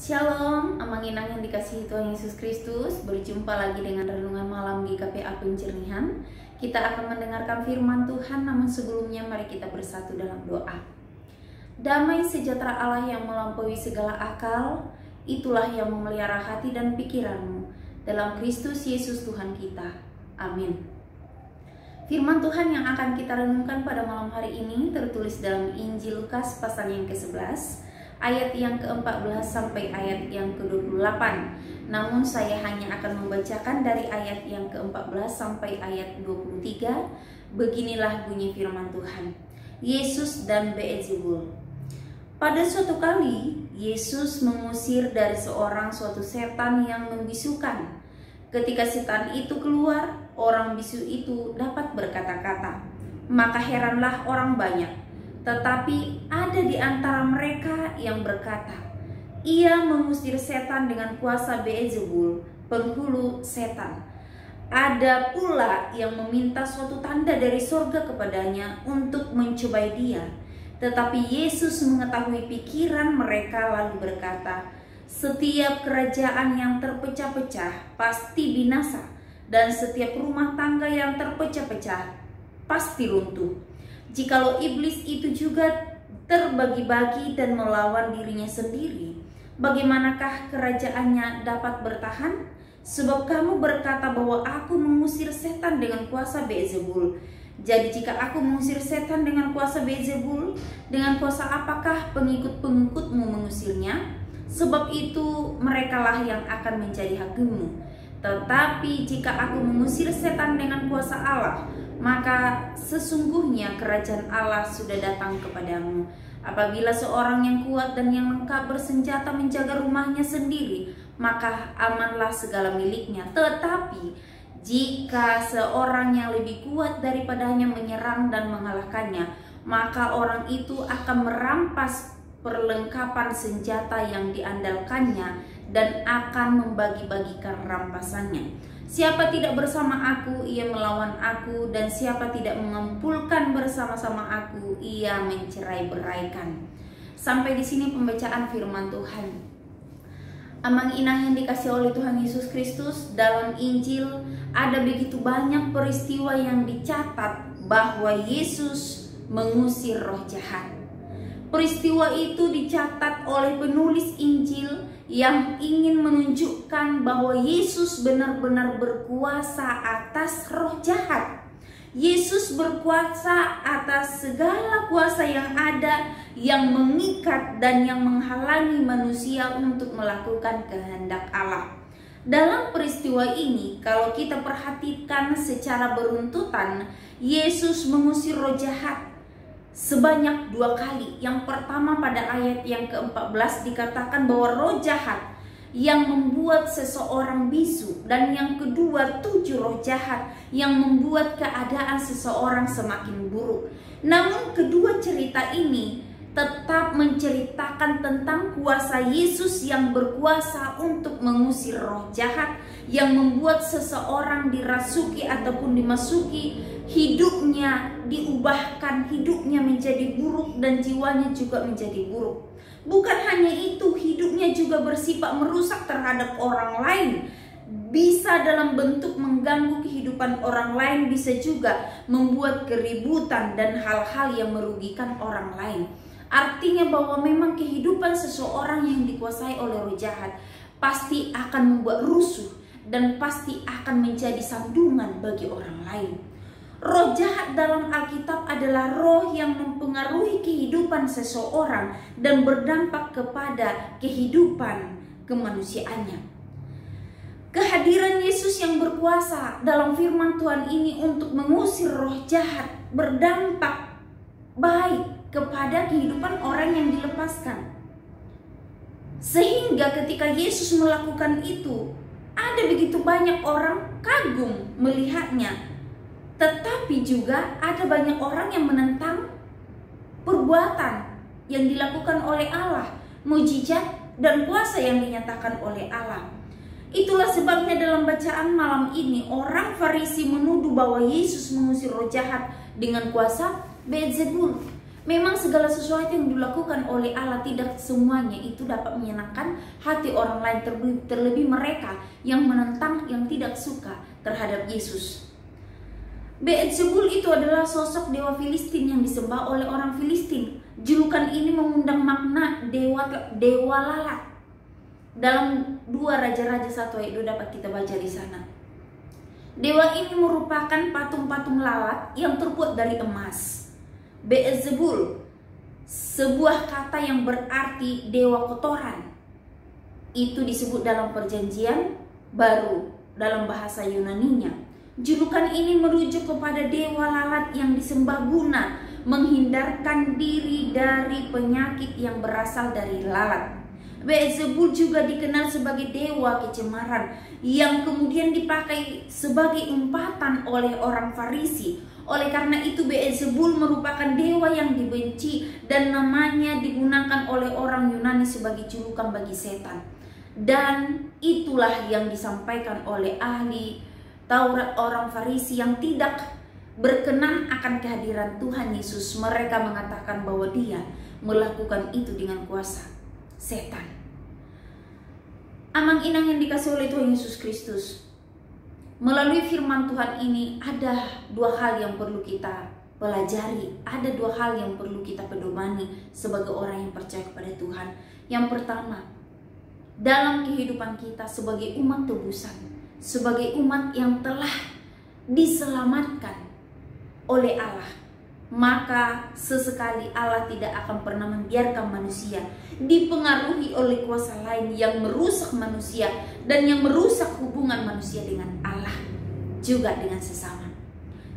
Shalom, amang inang yang dikasihi Tuhan Yesus Kristus. Berjumpa lagi dengan renungan malam di KPA Penjernihan. Kita akan mendengarkan firman Tuhan, namun sebelumnya mari kita bersatu dalam doa. Damai sejahtera Allah yang melampaui segala akal, itulah yang memelihara hati dan pikiranmu dalam Kristus Yesus Tuhan kita. Amin. Firman Tuhan yang akan kita renungkan pada malam hari ini tertulis dalam Injil Lukas pasal yang ke-11, ayat yang ke-14 sampai ayat yang ke-28. Namun saya hanya akan membacakan dari ayat yang ke-14 sampai ayat 23. Beginilah bunyi firman Tuhan. Yesus dan Beelzebul. Pada suatu kali, Yesus mengusir dari seorang suatu setan yang membisukan. Ketika setan itu keluar, orang bisu itu dapat berkata-kata. Maka heranlah orang banyak. Tetapi ada di antara mereka yang berkata, ia mengusir setan dengan kuasa Beelzebul, penghulu setan. Ada pula yang meminta suatu tanda dari surga kepadanya untuk mencobai dia. Tetapi Yesus mengetahui pikiran mereka lalu berkata, setiap kerajaan yang terpecah-pecah pasti binasa, dan setiap rumah tangga yang terpecah-pecah pasti runtuh. Jikalau iblis itu juga terbagi-bagi dan melawan dirinya sendiri, bagaimanakah kerajaannya dapat bertahan? Sebab kamu berkata bahwa aku mengusir setan dengan kuasa Beelzebul. Jadi jika aku mengusir setan dengan kuasa Beelzebul, dengan kuasa apakah pengikut-pengikutmu mengusirnya? Sebab itu merekalah yang akan menjadi hakimmu. Tetapi jika aku mengusir setan dengan kuasa Allah, maka sesungguhnya kerajaan Allah sudah datang kepadamu. Apabila seorang yang kuat dan yang lengkap bersenjata menjaga rumahnya sendiri, maka amanlah segala miliknya. Tetapi jika seorang yang lebih kuat daripadanya menyerang dan mengalahkannya, maka orang itu akan merampas perlengkapan senjata yang diandalkannya dan akan membagi-bagikan rampasannya. Siapa tidak bersama aku, ia melawan aku, dan siapa tidak mengumpulkan bersama-sama aku, ia mencerai-beraikan. Sampai di sini pembacaan firman Tuhan. Amang inang yang dikasihi oleh Tuhan Yesus Kristus, dalam Injil ada begitu banyak peristiwa yang dicatat bahwa Yesus mengusir roh jahat. Peristiwa itu dicatat oleh penulis Injil yang ingin menunjukkan bahwa Yesus benar-benar berkuasa atas roh jahat. Yesus berkuasa atas segala kuasa yang ada, yang mengikat dan yang menghalangi manusia untuk melakukan kehendak Allah. Dalam peristiwa ini, kalau kita perhatikan secara beruntutan, Yesus mengusir roh jahat sebanyak 2 kali. Yang pertama pada ayat yang ke-14 dikatakan bahwa roh jahat yang membuat seseorang bisu, dan yang kedua 7 roh jahat yang membuat keadaan seseorang semakin buruk. Namun kedua cerita ini tetap menceritakan tentang kuasa Yesus yang berkuasa untuk mengusir roh jahat yang membuat seseorang dirasuki ataupun dimasuki, hidupnya diubahkan, hidupnya menjadi buruk dan jiwanya juga menjadi buruk. Bukan hanya itu, hidupnya juga bersifat merusak terhadap orang lain. Bisa dalam bentuk mengganggu kehidupan orang lain, bisa juga membuat keributan dan hal-hal yang merugikan orang lain. Artinya bahwa memang kehidupan seseorang yang dikuasai oleh roh jahat pasti akan membuat rusuh dan pasti akan menjadi sandungan bagi orang lain. Roh jahat dalam Alkitab adalah roh yang mempengaruhi kehidupan seseorang dan berdampak kepada kehidupan kemanusiaannya. Kehadiran Yesus yang berkuasa dalam firman Tuhan ini untuk mengusir roh jahat berdampak baik kepada kehidupan orang yang dilepaskan. Sehingga ketika Yesus melakukan itu, ada begitu banyak orang kagum melihatnya. Tetapi juga ada banyak orang yang menentang perbuatan yang dilakukan oleh Allah, mujizat dan kuasa yang dinyatakan oleh Allah. Itulah sebabnya dalam bacaan malam ini orang Farisi menuduh bahwa Yesus mengusir roh jahat dengan kuasa Beelzebul. Memang segala sesuatu yang dilakukan oleh Allah tidak semuanya itu dapat menyenangkan hati orang lain, terlebih mereka yang menentang, yang tidak suka terhadap Yesus. Beelzebul itu adalah sosok dewa Filistin yang disembah oleh orang Filistin. Julukan ini mengundang makna dewa lalat. Dalam 2 Raja-Raja 1 ayat 2 dapat kita baca di sana. Dewa ini merupakan patung-patung lalat yang terbuat dari emas. Beelzebul, sebuah kata yang berarti dewa kotoran. Itu disebut dalam Perjanjian Baru dalam bahasa Yunaninya. Julukan ini merujuk kepada dewa lalat yang disembah guna menghindarkan diri dari penyakit yang berasal dari lalat. Beelzebul juga dikenal sebagai dewa kecemaran yang kemudian dipakai sebagai umpatan oleh orang Farisi. Oleh karena itu Beelzebul merupakan dewa yang dibenci dan namanya digunakan oleh orang Yunani sebagai julukan bagi setan. Dan itulah yang disampaikan oleh ahli Taurat orang Farisi yang tidak berkenan akan kehadiran Tuhan Yesus. Mereka mengatakan bahwa dia melakukan itu dengan kuasa setan. Amang-inang yang dikasihi oleh Tuhan Yesus Kristus, melalui firman Tuhan ini ada 2 hal yang perlu kita pelajari, ada 2 hal yang perlu kita pedomani sebagai orang yang percaya kepada Tuhan. Yang pertama, dalam kehidupan kita sebagai umat tebusan, sebagai umat yang telah diselamatkan oleh Allah, maka sesekali Allah tidak akan pernah membiarkan manusia dipengaruhi oleh kuasa lain yang merusak manusia dan yang merusak hubungan manusia dengan Allah, juga dengan sesama.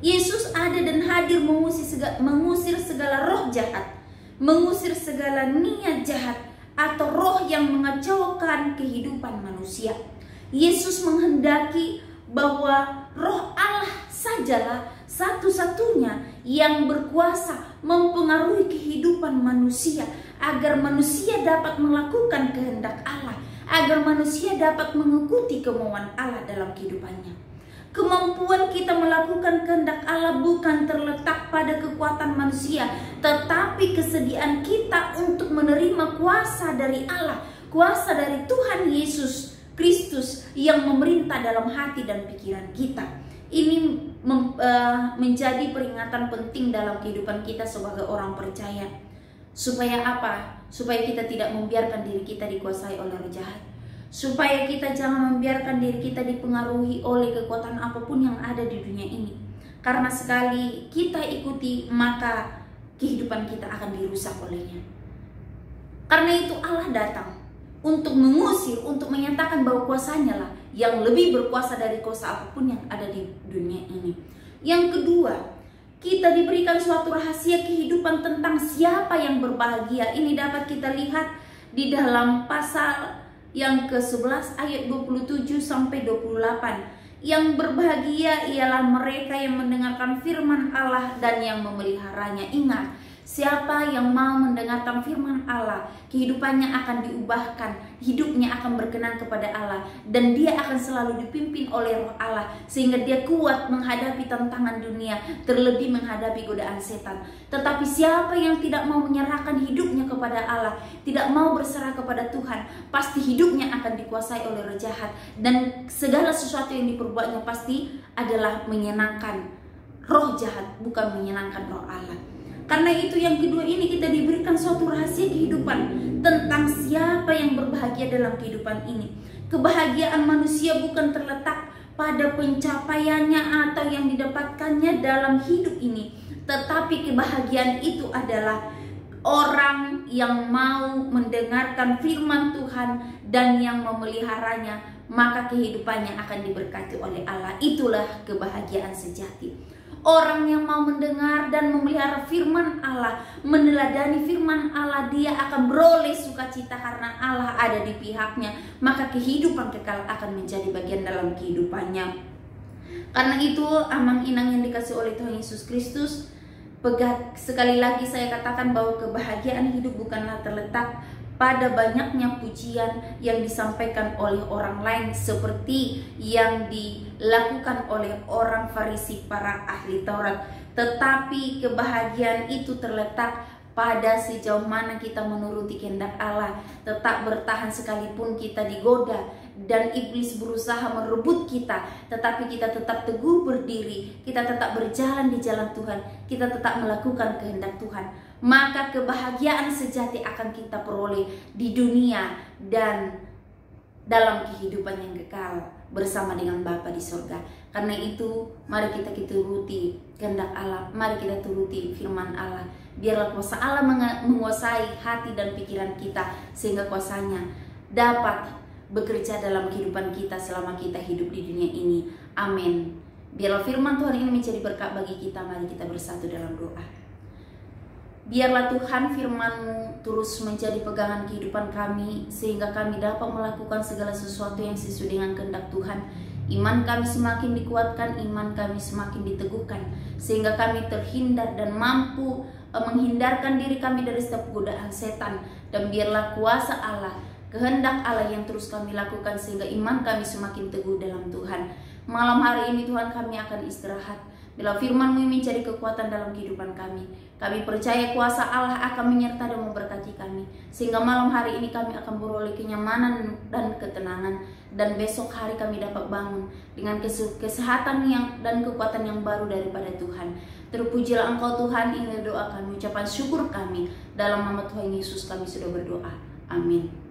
Yesus ada dan hadir mengusir segala roh jahat, mengusir segala niat jahat atau roh yang mengacaukan kehidupan manusia. Yesus menghendaki bahwa roh Allah sajalah satu-satunya yang berkuasa mempengaruhi kehidupan manusia, agar manusia dapat melakukan kehendak Allah, agar manusia dapat mengikuti kemauan Allah dalam kehidupannya. Kemampuan kita melakukan kehendak Allah bukan terletak pada kekuatan manusia, tetapi kesediaan kita untuk menerima kuasa dari Allah, kuasa dari Tuhan Yesus Kristus yang memerintah dalam hati dan pikiran kita. Ini menjadi peringatan penting dalam kehidupan kita sebagai orang percaya. Supaya apa? Supaya kita tidak membiarkan diri kita dikuasai oleh roh jahat. Supaya kita jangan membiarkan diri kita dipengaruhi oleh kekuatan apapun yang ada di dunia ini. Karena sekali kita ikuti, maka kehidupan kita akan dirusak olehnya. Karena itu Allah datang untuk mengusir, untuk menyatakan bahwa kuasanya lah yang lebih berkuasa dari kuasa apapun yang ada di dunia ini. Yang kedua, kita diberikan suatu rahasia kehidupan tentang siapa yang berbahagia. Ini dapat kita lihat di dalam pasal yang ke-11 ayat 27 sampai 28. Yang berbahagia ialah mereka yang mendengarkan firman Allah dan yang memeliharanya. Ingat, siapa yang mau mendengarkan firman Allah, kehidupannya akan diubahkan, hidupnya akan berkenan kepada Allah, dan dia akan selalu dipimpin oleh roh Allah, sehingga dia kuat menghadapi tantangan dunia, terlebih menghadapi godaan setan. Tetapi siapa yang tidak mau menyerahkan hidupnya kepada Allah, tidak mau berserah kepada Tuhan, pasti hidupnya akan dikuasai oleh roh jahat, dan segala sesuatu yang diperbuatnya pasti adalah menyenangkan roh jahat, bukan menyenangkan roh Allah. Karena itu yang kedua ini kita diberikan suatu rahasia kehidupan tentang siapa yang berbahagia dalam kehidupan ini. Kebahagiaan manusia bukan terletak pada pencapaiannya atau yang didapatkannya dalam hidup ini, tetapi kebahagiaan itu adalah orang yang mau mendengarkan firman Tuhan dan yang memeliharanya, maka kehidupannya akan diberkati oleh Allah. Itulah kebahagiaan sejati. Orang yang mau mendengar dan memelihara firman Allah, meneladani firman Allah, dia akan beroleh sukacita karena Allah ada di pihaknya. Maka kehidupan kekal akan menjadi bagian dalam kehidupannya. Karena itu, amang-inang yang dikasih oleh Tuhan Yesus Kristus, sekali lagi saya katakan bahwa kebahagiaan hidup bukanlah terletak pada banyaknya pujian yang disampaikan oleh orang lain seperti yang dilakukan oleh orang Farisi, para ahli Taurat, tetapi kebahagiaan itu terletak pada sejauh mana kita menuruti kehendak Allah, tetap bertahan sekalipun kita digoda dan iblis berusaha merebut kita, tetapi kita tetap teguh berdiri, kita tetap berjalan di jalan Tuhan, kita tetap melakukan kehendak Tuhan, maka kebahagiaan sejati akan kita peroleh di dunia dan dalam kehidupan yang kekal bersama dengan Bapa di surga. Karena itu, mari kita turuti kehendak Allah, mari kita turuti firman Allah. Biarlah kuasa Allah menguasai hati dan pikiran kita, sehingga kuasanya dapat bekerja dalam kehidupan kita selama kita hidup di dunia ini. Amin. Biarlah firman Tuhan ini menjadi berkat bagi kita. Mari kita bersatu dalam doa. Biarlah Tuhan firman-Mu terus menjadi pegangan kehidupan kami, sehingga kami dapat melakukan segala sesuatu yang sesuai dengan kehendak Tuhan. Iman kami semakin dikuatkan, iman kami semakin diteguhkan, sehingga kami terhindar dan mampu menghindarkan diri kami dari setiap godaan setan. Dan biarlah kuasa Allah, kehendak Allah yang terus kami lakukan, sehingga iman kami semakin teguh dalam Tuhan. Malam hari ini Tuhan, kami akan istirahat. Bila firman-Mu mencari kekuatan dalam kehidupan kami, kami percaya kuasa Allah akan menyertai dan memberkati kami, sehingga malam hari ini kami akan beroleh kenyamanan dan ketenangan, dan besok hari kami dapat bangun dengan kesehatan dan kekuatan yang baru daripada Tuhan. Terpujilah Engkau Tuhan, ini doa kami, ucapan syukur kami, dalam nama Tuhan Yesus kami sudah berdoa. Amin.